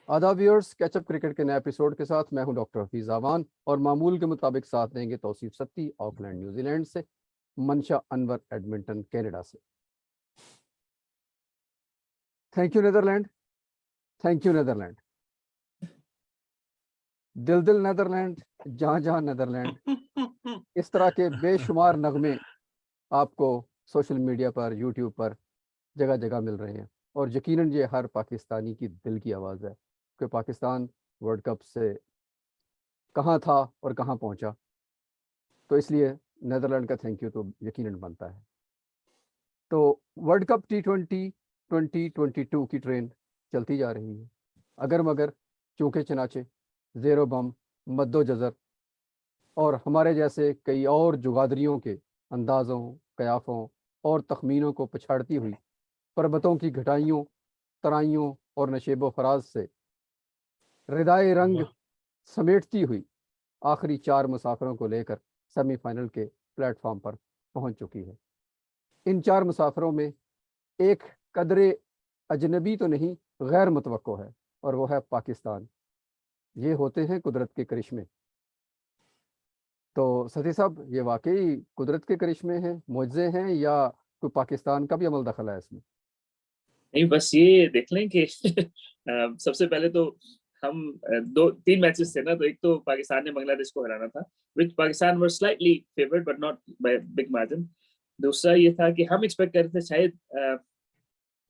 आदाब viewers, catch up cricket के नए एपिसोड के साथ मैं हूं डॉक्टर हफीज आवान और मामूल के मुताबिक साथ देंगे तौसीफ सत्ती ऑकलैंड न्यूजीलैंड से, मंशा अनवर एडमिंटन कनाडा से। Thank you Netherland, thank you Netherland, दिल दिल नेदरलैंड, जहां जहां नेदरलैंड। इस तरह के बेशुमार नगमे आपको सोशल मीडिया पर, यूट्यूब पर जगह जगह मिल रहे हैं और यकीनन ये हर पाकिस्तानी की दिल की आवाज़ है कि पाकिस्तान वर्ल्ड कप से कहाँ था और कहाँ पहुँचा। तो इसलिए नेदरलैंड का थैंक यू तो यकीनन बनता है। तो वर्ल्ड कप T20 2022 की ट्रेन चलती जा रही है, अगर मगर चूंके चनाचे, ज़ेरो बम, मद्दो जज़र और हमारे जैसे कई और जुगादरियों के अंदाज़ों, कयाफ़ों और तखमीनों को पछाड़ती हुई पर्वतों की घटाइयों, तराइयों और नशेबो फराज से रिदाए रंग समेटती हुई आखिरी 4 मुसाफिरों को लेकर सेमीफाइनल के प्लेटफॉर्म पर पहुंच चुकी है। इन 4 मुसाफिरों में एक कदरे अजनबी तो नहीं, गैर मुतवक्को है, और वो है पाकिस्तान। ये होते हैं कुदरत के करिश्मे। तो सती साहब, ये वाकई कुदरत के करिश्मे हैं, मुआज़े हैं, या कोई पाकिस्तान का भी अमल दखल है इसमें? नहीं, बस ये देख लें कि सबसे पहले तो हम 2-3 मैचेस थे ना, तो एक तो पाकिस्तान ने बांग्लादेश को हराना था, which Pakistan were slightly favoured but not by big margin. दूसरा ये था कि हम एक्सपेक्ट कर रहे थे शायद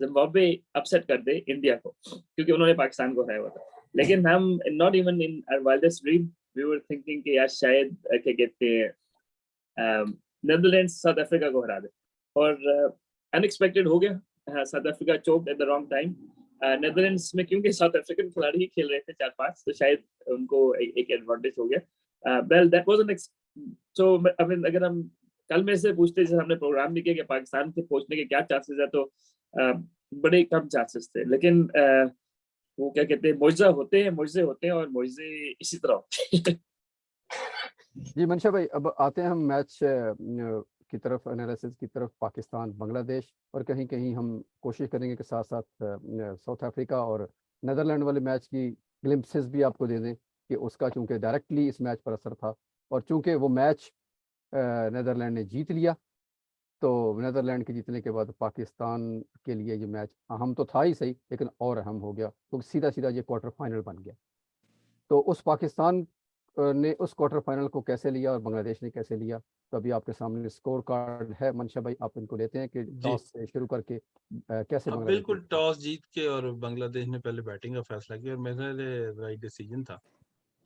ज़िम्बाब्वे अपसेट कर दे इंडिया को, क्योंकि उन्होंने पाकिस्तान को हराया हुआ था। लेकिन हम not even in our wildest dream we were thinking कि यार शायद क्या कहते हैं नीदरलैंड्स साउथ अफ्रीका को हरा दे, और अनएक्सपेक्टेड हो गया। South Africa choked at the wrong time. Netherlands में क्योंकि साउथ अफ्रीकन खिलाड़ी ही खेल रहे थे 4-5, तो शायद उनको एक एडवांटेज हो गया। Well that was an so I mean अगर हम कल में से पूछते, जैसे हमने प्रोग्राम भी किया कि पाकिस्तान के पहुंचने के क्या चांसेस है, तो बड़े कम चांसेस थे। लेकिन वो क्या कहते हैं, मुआवजे होते हैं और मुआवजे इसी तरह होते हैं। जी मंशा भाई, अब आते हैं हम मैच की तरफ, एनालिसिस की तरफ। पाकिस्तान बांग्लादेश, और कहीं कहीं हम कोशिश करेंगे कि साथ साथ साउथ अफ्रीका और नेदरलैंड वाले मैच की ग्लिम्पसेस भी आपको दे दें कि उसका चूंकि डायरेक्टली इस मैच पर असर था, और चूंकि वो मैच नेदरलैंड ने जीत लिया, तो नेदरलैंड के जीतने के बाद पाकिस्तान के लिए ये मैच अहम तो था ही सही, लेकिन और अहम हो गया क्योंकि सीधा सीधा ये क्वार्टर फाइनल बन गया। तो उस पाकिस्तान ने उस क्वार्टर फाइनल को कैसे लिया और बांग्लादेश ने कैसे लिया, तो अभी आपके सामने स्कोर कार्ड है। मंशा भाई, आप इनको लेते हैं कि जी। टॉस से शुरू करके कैसे अब बांग्लादेश ने बिल्कुल टॉस जीत के और बांग्लादेश ने पहले बैटिंग का फैसला किया और मेरे लिए राइट डिसीजन था।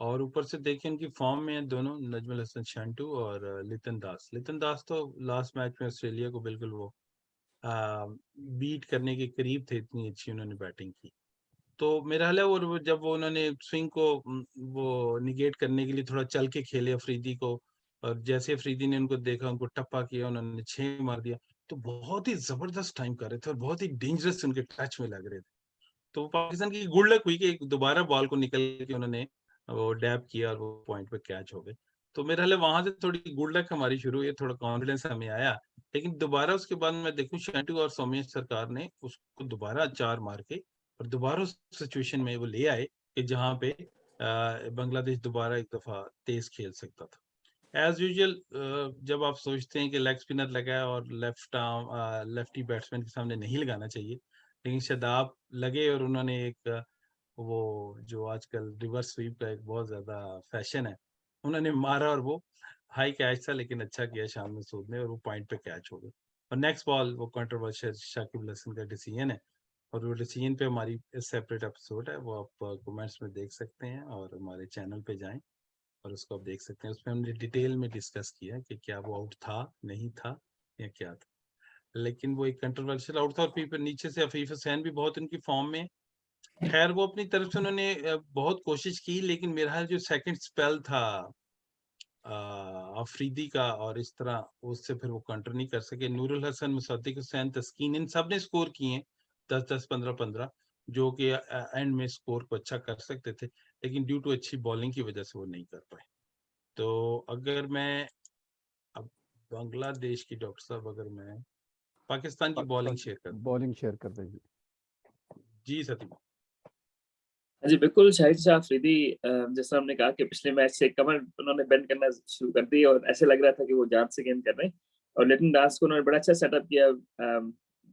और ऊपर से देखिए इनकी फॉर्म में है दोनों, नजमुल हसन शांटू और लितन दास। लितन दास तो लास्ट मैच में ऑस्ट्रेलिया को बिल्कुल वो बीट करने के करीब थे, इतनी अच्छी उन्होंने बैटिंग की। तो मेरा हाल है, और जब वो उन्होंने स्विंग को वो निगेट करने के लिए थोड़ा चल के खेले अफरीदी को, और जैसे अफरीदी ने उनको देखा, उनको टप्पा किया, उन्होंने 6 मार दिया। तो बहुत ही जबरदस्त टाइम कर रहे थे और बहुत ही डेंजरस उनके टच में लग रहे थे। तो पाकिस्तान की गुड लक हुई कि दोबारा बॉल को निकल के उन्होंने वो डैब किया और वो पॉइंट पे कैच हो गए। तो मेरे हाल वहां से थोड़ी गुड लक हमारी शुरू हुई, थोड़ा कॉन्फिडेंस हमें आया। लेकिन दोबारा उसके बाद मैं देखूं, शंटू और सौमेश सरकार ने उसको दोबारा 4 मार के और दोबारा उस सिचुएशन में वो ले आए कि जहां पे बांग्लादेश दोबारा एक दफा तेज खेल सकता था। एज यूजुअल, जब आप सोचते हैं कि लेग स्पिनर लगाया और लेफ्टी बैट्समैन के सामने नहीं लगाना चाहिए, लेकिन शादाब लगे और उन्होंने एक वो जो आजकल रिवर्स स्वीप का एक बहुत ज्यादा फैशन है, उन्होंने मारा और वो हाई कैच था, लेकिन अच्छा किया शान मसूद ने और वो पॉइंट पे कैच हो गया। और नेक्स्ट बॉल वो कंट्रोवर्शियल शाकिब अल हसन का डिसीजन है, और वो डिसीजन पे हमारी सेपरेट एपिसोड है, वो आप कमेंट्स में देख सकते हैं और हमारे चैनल पे जाएं और उसको आप देख सकते हैं। उसमें हमने डिटेल में डिस्कस किया कि क्या वो आउट था, नहीं था, या क्या था। लेकिन वो एक कंट्रोवर्शियल आउट था और फिर नीचे से अफीफ हुसैन भी बहुत उनकी फॉर्म में। खैर वो अपनी तरफ से उन्होंने बहुत कोशिश की, लेकिन मेरा जो सेकंड स्पेल था अफरीदी का, और इस तरह उससे फिर वो कंट्रोल नहीं कर सके। नूरुल हसन, मुसद्दिक हुसैन, तस्कीन, इन सब ने स्कोर किए 10-10, 15-15, जो कि एंड में स्कोर को अच्छा कर सकते थे, लेकिन ड्यू टू अच्छी बॉलिंग की वजह से वो नहीं कर पाए। तो अगर मैं अब बांग्लादेश की, डॉक्टर साहब, अगर मैं पाकिस्तान की बॉलिंग शेयर कर दूं। बॉलिंग शेयर कर दीजिए। जी सती। जी, बिल्कुल शाहिद शाह अफरीदी जैसा हमने कहा कि पिछले मैच से कमर उन्होंने बेंड करना शुरू कर दी और ऐसे लग रहा था कि वो जान से गेंद कर रहे हैं और लिटन दास को उन्होंने बड़ा अच्छा सेटअप किया।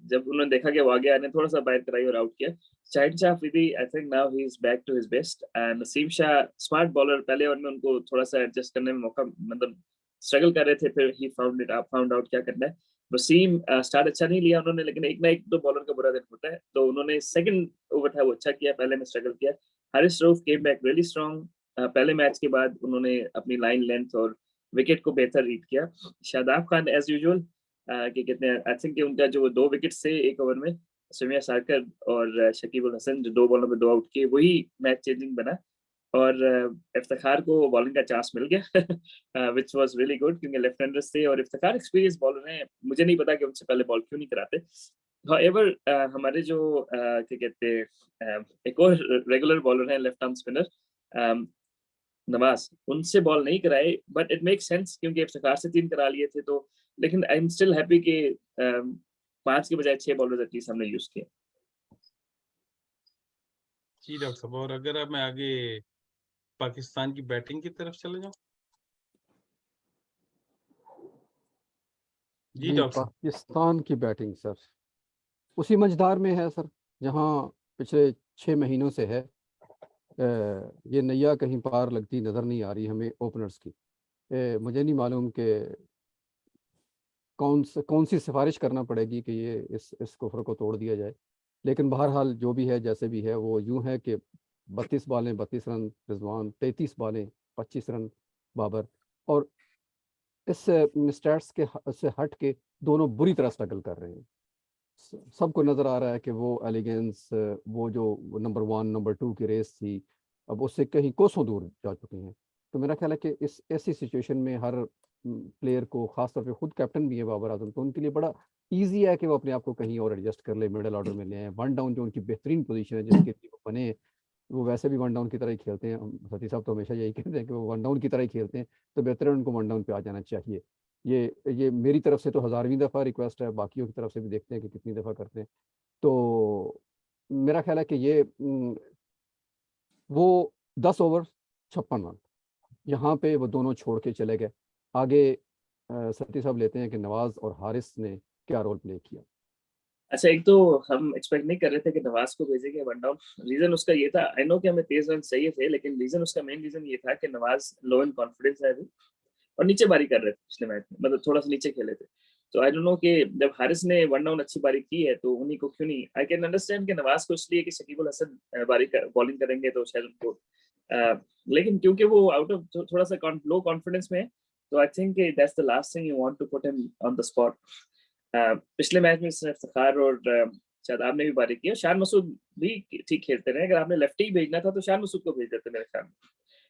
जब उन्होंने देखा कि वो आगे आने थोड़ा-सा बाहर कराई और आउट किया। Shahid Shah Afridi I think now he is back to his best and Naseem Shah smart bowler पहले ओवर में उनको थोड़ा-सा एडजस्ट करने में मौका मतलब स्ट्रगल कर रहे थे, फिर ही फाउंड आउट क्या करना है। वसीम स्टार्ट अच्छा नहीं लिया उन्होंने लेकिन एक ना एक तो बॉलर का बुरा दिन होता है, तो उन्होंने सेकंड ओवर था वो अच्छा किया, पहले में स्ट्रगल किया। Haris Rauf came back really strong. पहले मैच के बाद उन्होंने अपनी लाइन लेंथ और विकेट को बेहतर रीड किया। शादाब खान एज यूजुअल कि कहते हैं आई थिंक उनका जो 2 विकेट्स थे एक ओवर में, सुमिया सारकर और शकीब उल हसन जो 2 बॉलों पे 2 आउट किए, वही मैच चेंजिंग बना और इफ्तिखार को बॉलिंग का चांस मिल गया व्हिच वाज रियली गुड क्योंकि लेफ्ट हैंडर्स थे और इफ्तिखार एक्सपीरियंस बॉलर हैं। मुझे नहीं पता कि उनसे पहले बॉल क्यों नहीं कराते। हाउएवर हमारे जो क्या कहते हैं एक और रेगुलर बॉलर हैं लेफ्ट आर्म स्पिनर नवाज, उनसे बॉल नहीं कराए बट इट मेक्स सेंस क्योंकि इफ्तिखार से 3 करा लिए थे तो लेकिन आई एम स्टिल हैप्पी कि 5 के बजाय 6 बॉलर्स एटलीस्ट हमने यूज़ किए। जी डॉक्टर साहब, और अगर अब मैं आगे पाकिस्तान की बैटिंग की तरफ चले जाऊं। जी जी, डॉक्टर साहब। पाकिस्तान की बैटिंग सर उसी मझधार में है सर, जहाँ पिछले 6 महीनों से है। ये नैया कहीं पार लगती नज़र नहीं आ रही हमें ओपनर्स की। मुझे नहीं मालूम कि कौन सी सिफारिश करना पड़ेगी कि ये इस कुफर को तोड़ दिया जाए। लेकिन बहरहाल जो भी है जैसे भी है वो यूं है कि 32 बॉलें 32 रन रिजवान, 33 बॉलें 25 रन बाबर। और इस स्टैट्स के से हट के दोनों बुरी तरह स्ट्रगल कर रहे हैं। सबको नज़र आ रहा है कि वो एलिगेंस, वो जो नंबर 1 नंबर 2 की रेस थी, अब उससे कहीं कोसों दूर जा चुके हैं। तो मेरा ख्याल है कि इस ऐसी सिचुएशन में हर प्लेयर को, खासतौर पे खुद कैप्टन भी है बाबर आजम, तो उनके लिए बड़ा ईजी है कि वो अपने आप को कहीं और एडजस्ट कर ले, मिडिल ऑर्डर में ले आए। वन डाउन जो उनकी बेहतरीन पोजीशन है जिसके लिए वो बने, वो वैसे भी वन डाउन की तरह ही खेलते हैं। सती साहब तो हमेशा यही कहते हैं कि वो वन डाउन की तरह ही खेलते हैं, तो बेहतर है उनको वन डाउन पे आ जाना चाहिए। ये मेरी तरफ से तो 1000वीं दफ़ा रिक्वेस्ट है, बाकियों की तरफ से भी देखते हैं कि कितनी दफ़ा करते हैं। तो मेरा ख्याल है कि ये वो 10 ओवर 56 रन यहाँ पे वो दोनों छोड़ के चले गए। आगे सती साहब लेते हैं कि नवाज और हारिस ने क्या रोल प्ले किया। अच्छा, एक तो हम एक्सपेक्ट नहीं कर रहे थे कि नवाज को भेजेंगे वन डाउन। रीजन उसका ये था, आई नो कि हमें 23 रन चाहिए थे, लेकिन रीजन उसका मेन रीजन ये था कि नवाज लो इन कॉन्फिडेंस है अभी और नीचे बारी कर रहे थे पिछले मैच में, मतलब थोड़ा सा नीचे खेले थे। तो आई डोंट नो कि जब हारिस ने वन डाउन अच्छी बारी की है तो उन्हीं को क्यों नहीं। आई कैन अंडरस्टैंड कि नवाज को इसलिए कि शकीब उल हसन बॉलिंग करेंगे तो शायद उनको लेकिन क्योंकि वो आउट ऑफ थोड़ा सा लो कॉन्फिडेंस में है, तो I think that's the last thing you want to put him on the spot. पिछले मैच में सिर्फ इफ्तिखार और शादाब ने भी बारी की और शान मसूद भी ठीक खेलते रहे। अगर आपने लेफ्टी ही भेजना था तो शान मसूद को भेज देते मेरे ख्याल में,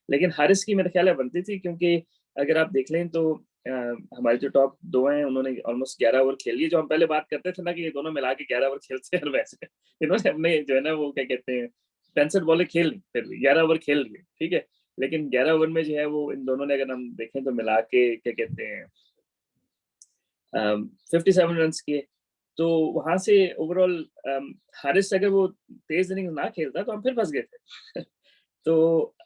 लेकिन हारिस की मेरे ख्याल है बनती थी क्योंकि अगर आप देख लें तो हमारे जो टॉप 2 हैं उन्होंने ऑलमोस्ट 11 ओवर खेल लिए। जो हम पहले बात करते थे ना कि ये दोनों मिला के 11 ओवर खेलते हैं, और वैसे इन्होंने अपने जो है ना वो क्या कहते हैं 65 बॉलें खेल ली, फिर 11 ओवर खेल लिए, ठीक है। लेकिन 11 ओवर में जो है वो इन दोनों ने अगर हम देखें तो मिला के क्या कहते हैं 57 रन किए। तो वहां से ओवरऑल हारिस अगर वो तेज इनिंग ना खेलता तो हम फिर फंस गए थे तो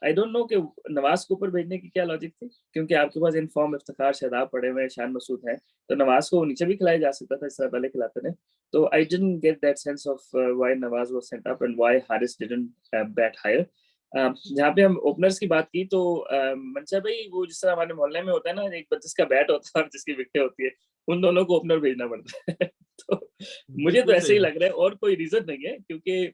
आई डोंट नो कि नवाज को ऊपर भेजने की क्या लॉजिक थी, क्योंकि आपके पास इन फॉर्म इफ्तिखार, शादाब पड़े हुए, शान मसूद है, तो नवाज को नीचे भी खिलाया जा सकता था इस तरह पहले खिलाते थे। तो I didn't get that sense of why Nawaz was sent up and why Haris didn't bat higher. जहाँ पे हम ओपनर्स की बात की तो मंशा भाई, वो जिस तरह हमारे मोहल्ले में होता है ना, एक जिसका बैट होता है और जिसकी विकेट होती है, उन दोनों को ओपनर भेजना पड़ता है तो मुझे तो बिल्कुल ऐसे सही ही बात। लग रहा है और कोई रीजन नहीं है, क्योंकि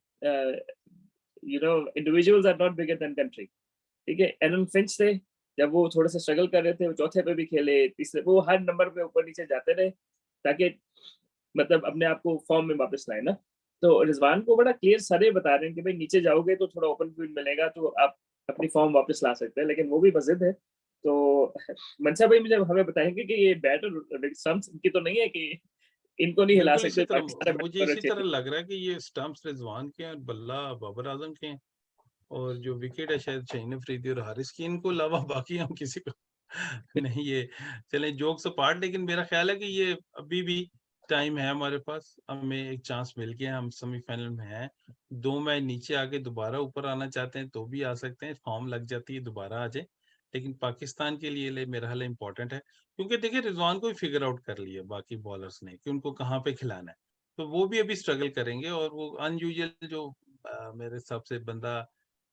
individuals are not bigger than country. ठीक है, एरन फिंच थे, जब वो थोड़े से स्ट्रगल कर रहे थे, वो चौथे पे भी खेले, तीसरे वो हर नंबर पे ऊपर नीचे जाते रहे ताकि मतलब अपने आप को फॉर्म में वापस लाए ना। तो रिजवान को बड़ा क्लियर सारे बता रहे हैं कि भाई नीचे जाओगे तो थोड़ा ओपन फील्ड मिलेगा तो आप अपनी फॉर्म वापस ला सकते हैं, लेकिन वो भी बजिद है। तो मनसा भाई मुझे हमें बताएंगे कि ये बैट और स्टंप्स इनकी तो नहीं है कि इनको नहीं हिला बिल्कुल इसी सकते तरह, बाकी सारे मुझे बैट्समैन इसी अच्छे तरह थे। लग रहा है कि ये स्टंप्स रिजवान के हैं और बल्ला बाबर आजम के हैं, और जो विकेट है शायद शाहीन अफरीदी और हारिस की। इनको अलावा बाकी हम किसी को नहीं। ये चलें जोक्स अपार्ट, लेकिन मेरा ख्याल है कि ये अभी भी टाइम है हमारे पास, हमें एक चांस मिल गया, हम सेमीफाइनल में हैं। 2 मैच नीचे आके दोबारा ऊपर आना चाहते हैं तो भी आ सकते हैं, फॉर्म लग जाती है दोबारा आ जाए। लेकिन पाकिस्तान के लिए मेरा ख्याल इम्पोर्टेंट है, क्योंकि देखिए रिजवान को भी फिगर आउट कर लिया बाकी बॉलर्स ने कि उनको कहाँ पे खिलाना है। तो वो भी अभी स्ट्रगल करेंगे, और वो अनयूजुअल जो मेरे हिसाब से बंदा,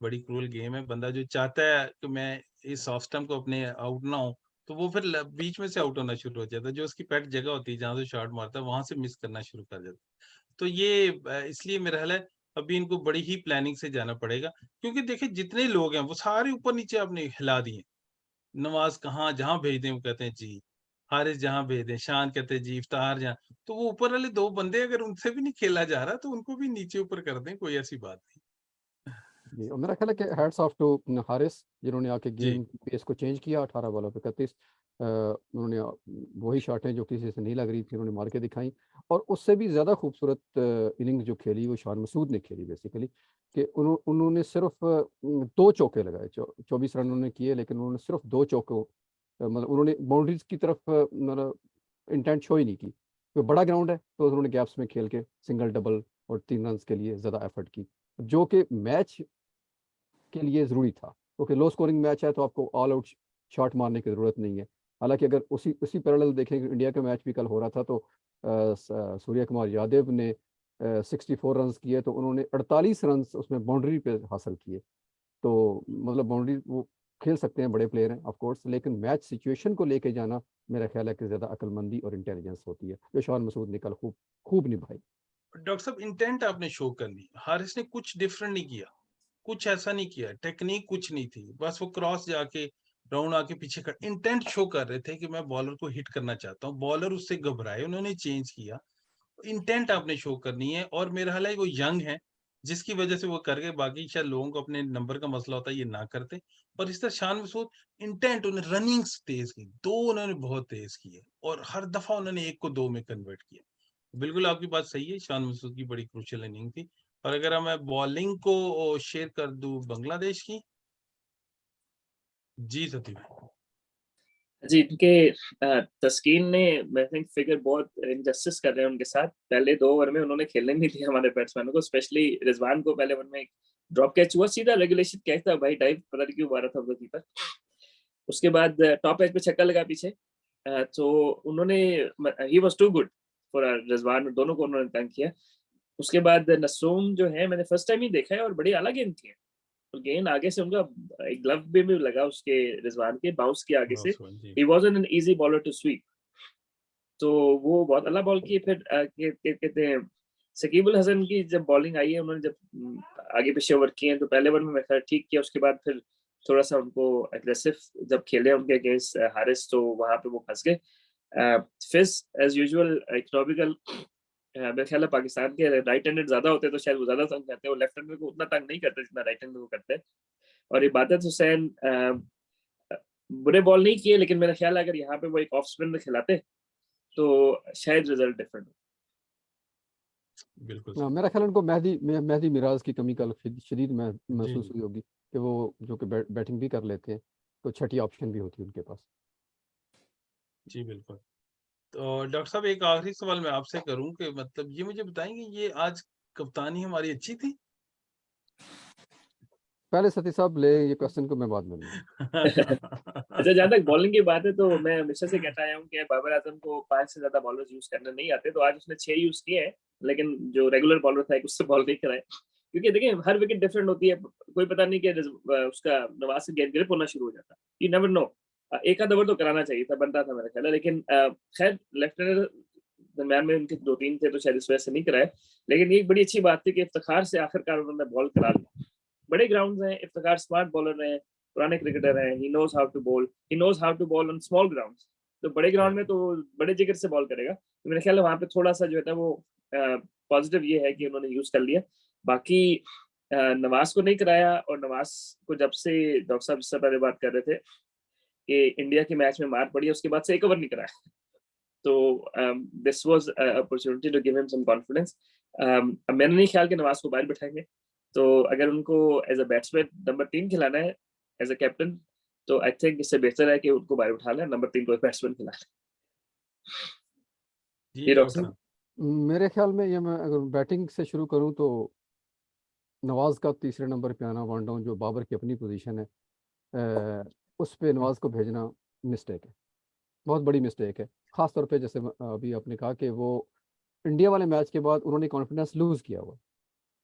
बड़ी क्रूअल गेम है, बंदा जो चाहता है कि मैं इस ऑफ स्टंप को अपने आउट ना हो, तो वो फिर बीच में से आउट होना शुरू हो जाता है। जो उसकी पेट जगह होती है जहां से शॉट मारता है, वहां से मिस करना शुरू कर देता है। तो ये इसलिए मेरा ख्याल है अभी इनको बड़ी ही प्लानिंग से जाना पड़ेगा, क्योंकि देखिए जितने लोग हैं वो सारे ऊपर नीचे आपने हिला दिए। नवाज कहाँ जहां भेज दें वो कहते हैं जी, हारिस जहां भेज दें, शान कहते हैं जी, इफ्तार जहां। तो वो ऊपर वाले 2 बंदे अगर उनसे भी नहीं खेला जा रहा तो उनको भी नीचे ऊपर कर दें, कोई ऐसी बात नहीं। जी, और मेरा ख्याल है कि हैट्स ऑफ टू हारिस, जिन्होंने आके जी गेम पेस को चेंज किया। 18 बॉलों पे 31 उन्होंने वही शॉटें जो किसी से नहीं लग रही थी उन्होंने मार के दिखाई। और उससे भी ज़्यादा खूबसूरत इनिंग्स जो खेली वो शान मसूद ने खेली बेसिकली, कि उन्होंने सिर्फ 2 चौके लगाए। 24 रन उन्होंने किए, लेकिन उन्होंने सिर्फ 2 चौकों मतलब उन्होंने बाउंड्रीज की तरफ मतलब इंटेंट शो ही नहीं की। तो बड़ा ग्राउंड है तो उन्होंने गैप्स में खेल के सिंगल डबल और 3 रन के लिए ज़्यादा एफर्ट की, जो कि मैच के लिए ज़रूरी था, क्योंकि लो स्कोरिंग मैच है तो आपको ऑल आउट शॉट मारने की ज़रूरत नहीं है। हालांकि अगर उसी उसी पैरेलल देखें, इंडिया का मैच भी कल हो रहा था, तो सूर्य कुमार यादव ने 64 रन किए, तो उन्होंने 48 रन उसमें बाउंड्री पे हासिल किए। तो मतलब बाउंड्री वो खेल सकते हैं, बड़े प्लेयर हैं ऑफ कोर्स, लेकिन मैच सिचुएशन को लेके जाना मेरा ख्याल है कि ज़्यादा अक्लमंदी और इंटेलिजेंस होती है, जो शान मसूद ने कल खूब खूब निभाई। डॉक्टर साहब, इंटेंट आपने शो कर ली, हारिस ने कुछ डिफरेंट नहीं किया, कुछ ऐसा नहीं किया, टेक्निक कुछ नहीं थी, बस वो क्रॉस जाके राउंड आके पीछे कर इंटेंट शो कर रहे थे कि मैं बॉलर को हिट करना चाहता हूँ। बॉलर उससे घबराए, उन्होंने चेंज किया। इंटेंट आपने शो करनी है, और मेरा हाल है वो यंग है जिसकी वजह से वो कर गए। बाकी शायद लोगों को अपने नंबर का मसला होता है, ये ना करते। पर इस तरह शान मसूद इंटेंट, उन्हें रनिंग्स तेज की, 2 उन्होंने बहुत तेज की है, और हर दफा उन्होंने 1 को 2 में कन्वर्ट किया। बिल्कुल आपकी बात सही है, शान मसूद की बड़ी क्रूशियल इनिंग थी। और अगर मैं बॉलिंग को शेयर कर दूं बांग्लादेश की, जी सती भाई। जी, इनके तस्कीन ने मैं थिंक फिगर बहुत इनजस्टिस कर रहे हैं उनके साथ। पहले 2 ओवर में उन्होंने खेलने नहीं दिया हमारे बैट्समैनों को, स्पेशली रिजवान को। पहले ओवर में एक ड्रॉप कैच हुआ, सीधा रेगुलेशन कैच था भाई, डाइव पता नहीं क्यों मारा था वो कीपर। उसके बाद टॉप एज पे छक्का लगा पीछे। तो उन्होंने he was too good for Rizwan, दोनों को उन्होंने तंग किया। उसके बाद नसूम जो है, मैंने फर्स्ट टाइम ही देखा है और बड़ी अलग गेंद थी। और गेंद आगे से उनका एक ग्लव भी लगा उसके, रिजवान के बाउंस किया आगे से। He wasn't an easy bowler to sweep, तो वो बहुत अल्लाह बॉल की। फिर कहते हैं शकीबुल हसन की जब बॉलिंग आई है, उन्होंने जब आगे पीछे ओवर किए हैं, तो पहले ओवर में मैं खैर ठीक किया। उसके बाद फिर थोड़ा सा उनको एग्रेसिव जब खेले उनके अगेंस्ट हारिस, तो वहां पे वो फंस गए। फिस एज यूजुअल इकोनॉमिकल, मेरे ख्याल है पाकिस्तान के राइट हैंडेड ज्यादा होते तो शायद वो ज्यादा तंग करते हैं, वो लेफ्ट हैंडर को उतना तंग नहीं करते जितना राइट हैंडर को करते हैं। और इबादत हुसैन बुरे बॉल नहीं किए, लेकिन मेरा ख्याल है अगर यहाँ पे वो एक ऑफ स्पिन में खिलाते तो शायद रिजल्ट डिफरेंट हो। बिल्कुल मेरा ख्याल है उनको मेहदी मिराज की कमी कल शदीद जी महसूस जी हुई होगी, कि वो जो कि बैटिंग भी कर लेते हैं, तो छठी ऑप्शन भी होती है उनके पास। जी बिल्कुल। तो डॉक्टर साहब, एक आखिरी सवाल मैं आपसे करूं कि मतलब ये मुझे बताएंगे, ये आज कप्तानी हमारी अच्छी थी? पहले सती साहब ले, ये क्वेश्चन को मैं बाद में लूंगा। अच्छा, जहाँ तक बॉलिंग की बात है, तो मैं हमेशा से कहता आया हूँ कि बाबर आजम को 5 से ज्यादा बॉलर्स यूज करने नहीं आते। तो आज उसने 6 यूज किए हैं, लेकिन जो रेगुलर बॉलर था उससे बॉल नहीं कराए, क्योंकि देखिए हर विकेट डिफरेंट होती है। कोई पता नहीं कि उसका नवाज से गेंद ग्रिप होना शुरू हो जाता, यू नेवर नो। एक आध ओवर तो कराना चाहिए था, बनता था मेरा ख्याल है। लेकिन खैर लेफ्ट हैंडर दरम्यान में उनके 2-3 थे, तो शायद इस वजह से नहीं कराए। लेकिन ये एक बड़ी अच्छी बात थी कि इफ्तिखार से आखिरकार उन्होंने बॉल करा ली। बड़े ग्राउंड्स हैं, इफ्तिखार स्मार्ट बॉलर हैं, पुराने क्रिकेटर हैं, he knows how to bowl on small grounds. तो बड़े ग्राउंड में तो बड़े जिगर से बॉल करेगा। तो मेरे ख्याल है वहां पे थोड़ा सा जो है वो पॉजिटिव ये है कि उन्होंने यूज कर लिया। बाकी नवाज को नहीं कराया, और नवाज को जब से डॉक्टर साहब इससे पहले बात कर रहे थे कि इंडिया के मैच में मार पड़ी है, उसके बाद से एक ओवर नहीं कराया। तो this was opportunity to give him some confidence. मैंने नहीं ख्याल कि नवाज को बाहर बिठाएंगे। तो अगर उनको एज अ बैट्समैन नंबर 3 खिलाना है एज अ कैप्टन, तो आई थिंक इससे बेहतर है कि उनको बाहर उठा लें, नंबर 3 को बैट्समैन खिला लें। जी ये डॉक्टर डॉक्टर साहब, मेरे ख्याल में ये मैं अगर बैटिंग से शुरू करूं तो नवाज़ का तीसरे नंबर पे आना वन डाउन जो बाबर की अपनी पोजीशन है, उस पे नवाज़ को भेजना मिस्टेक है, बहुत बड़ी मिस्टेक है। ख़ास तौर पे जैसे अभी आपने कहा कि वो इंडिया वाले मैच के बाद उन्होंने कॉन्फिडेंस लूज़ किया हुआ,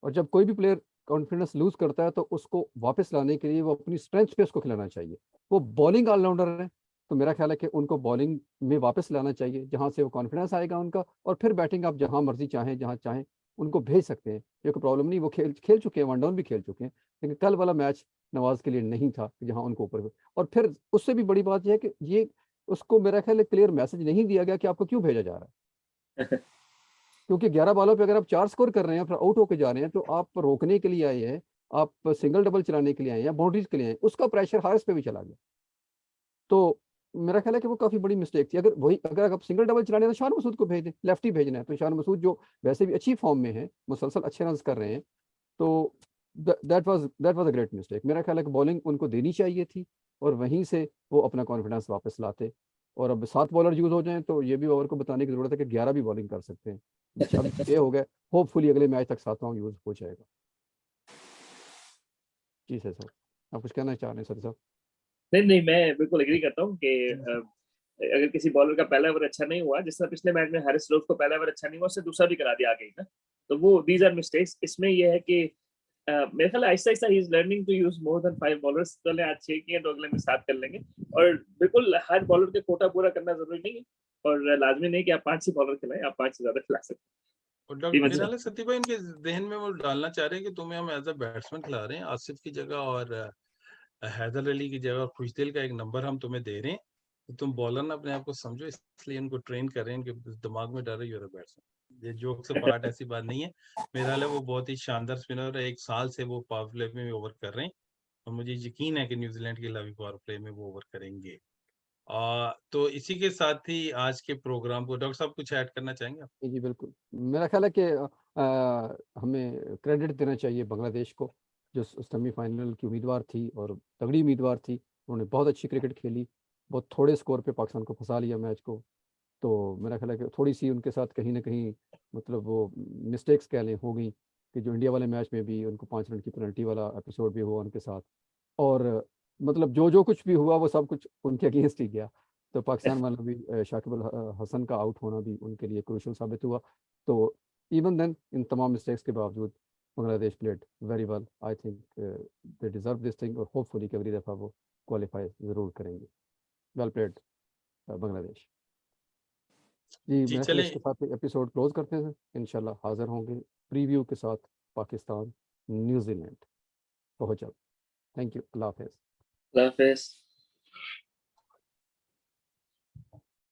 और जब कोई भी प्लेयर कॉन्फिडेंस लूज करता है तो उसको वापस लाने के लिए वो अपनी स्ट्रेंथ पे उसको खिलाना चाहिए। वो बॉलिंग ऑलराउंडर है, तो मेरा ख्याल है कि उनको बॉलिंग में वापस लाना चाहिए, जहां से वो कॉन्फिडेंस आएगा उनका, और फिर बैटिंग आप जहां मर्जी चाहें जहां चाहें उनको भेज सकते हैं, ये कोई प्रॉब्लम नहीं। वो खेल खेल चुके हैं, वन डाउन भी खेल चुके हैं, लेकिन कल वाला मैच नवाज के लिए नहीं था जहां उनको ऊपर। और फिर उससे भी बड़ी बात यह है कि ये उसको मेरा ख्याल है क्लियर मैसेज नहीं दिया गया कि आपको क्यों भेजा जा रहा है। क्योंकि 11 बॉलों पे अगर आप 4 स्कोर कर रहे हैं फिर आउट होके जा रहे हैं, तो आप रोकने के लिए आए हैं, आप सिंगल डबल चलाने के लिए आए हैं या बाउंड्रीज के लिए आए हैं, उसका प्रेशर हारिस पे भी चला गया। तो मेरा ख्याल है कि वो काफी बड़ी मिस्टेक थी। अगर आप सिंगल डबल चलाने हैं तो शान मसूद को भेज दें, लेफ्टी भेजना है तो शान मसूद जो वैसे भी अच्छी फॉर्म में है, मुसलसल अच्छे रन कर रहे हैं, तो that was a great mistake. मेरा ख्याल है कि बॉलिंग उनको देनी चाहिए थी और वहीं से वो अपना कॉन्फिडेंस वापस लाते। और अब 7 बॉलर यूज हो जाएं तो ये भी ओवर को बताने की जरूरत है कि 11 भी बॉलिंग कर सकते हैं। अब 6 हो गए, होपफुली अगले मैच तक 7वां यूज हो जाएगा। जी सर साहब, आप कुछ कहना चाह रहे हैं सर साहब? नहीं नहीं, मैं बिल्कुल एग्री करता हूँ कि अगर किसी बॉलर का पहला ओवर अच्छा नहीं हुआ, जिस तरह पिछले मैच में हैरिस रोज को पहला ओवर अच्छा नहीं हुआ, उससे दूसरा भी करा दिया आगे ना, तो वो दीज आर मिस्टेक्स। इसमें ये है कि मेरे ख्याल आहिस्ता आहिस्ता he is learning to use more than 5 bowlers. पहले आज 6 किए तो अगले में 7 कर लेंगे। और बिल्कुल हर बॉलर के कोटा पूरा करना जरूरी नहीं है, और लाजमी नहीं कि आप 5 ही बॉलर खिलाएं, आप 5 से ज्यादा खिला सकते और हैं। डॉक्टर जी मेरा मतलब सती भाई इनके जहन में वो डालना चाह रहे हैं कि तुम्हें हम एज अ बैट्समैन खिला रहे हैं आसिफ की जगह, और हैदर अली की जगह खुशदिल का एक नंबर हम तुम्हें दे रहे हैं, तो तुम बॉलर ना अपने आप को समझो, इसलिए इनको ट्रेन कर रहे हैं, इनके दिमाग में डाल रहे यूर बैट्समैन। ये जोक से पार्ट ऐसी बात नहीं है। मेरा हाल है वो बहुत ही शानदार स्पिनर है, 1 साल से वो पावर प्ले में ओवर कर रहे हैं, और मुझे यकीन है कि न्यूजीलैंड के खिलाफ पावर प्ले में वो ओवर करेंगे। तो इसी के साथ ही आज के प्रोग्राम को डॉक्टर साहब कुछ ऐड करना चाहेंगे आप? जी बिल्कुल, मेरा ख्याल है कि हमें क्रेडिट देना चाहिए बांग्लादेश को, जो सेमीफाइनल की उम्मीदवार थी और तगड़ी उम्मीदवार थी। उन्होंने बहुत अच्छी क्रिकेट खेली, बहुत थोड़े स्कोर पे पाकिस्तान को फंसा लिया मैच को। तो मेरा ख्याल है कि थोड़ी सी उनके साथ कहीं ना कहीं मतलब वो मिस्टेक्स कह लें हो गई, कि जो इंडिया वाले मैच में भी उनको 5 रन की पेनल्टी वाला एपिसोड भी हुआ उनके साथ। और मतलब जो जो कुछ भी हुआ वो सब कुछ उनके अगेंस्ट ही गया। तो पाकिस्तान वाला भी शाकिब अल हसन का आउट होना भी उनके लिए क्रूशल साबित हुआ। तो इवन देन इन तमाम मिस्टेक्स के बावजूद Bangladesh played very well. I think they deserve this thing, और होपफुली कि अगली दफ़ा वो क्वालिफाई ज़रूर करेंगे। Well played Bangladesh. जी जी मेरे ख्याल है चले। इसके साथ एपिसोड क्लोज करते हैं। इंशाल्लाह हाजिर होंगे प्रीव्यू के साथ, पाकिस्तान न्यूजीलैंड बहुत जल्द। थैंक यू, अल्लाह हाफिज़। अल्लाह हाफिज।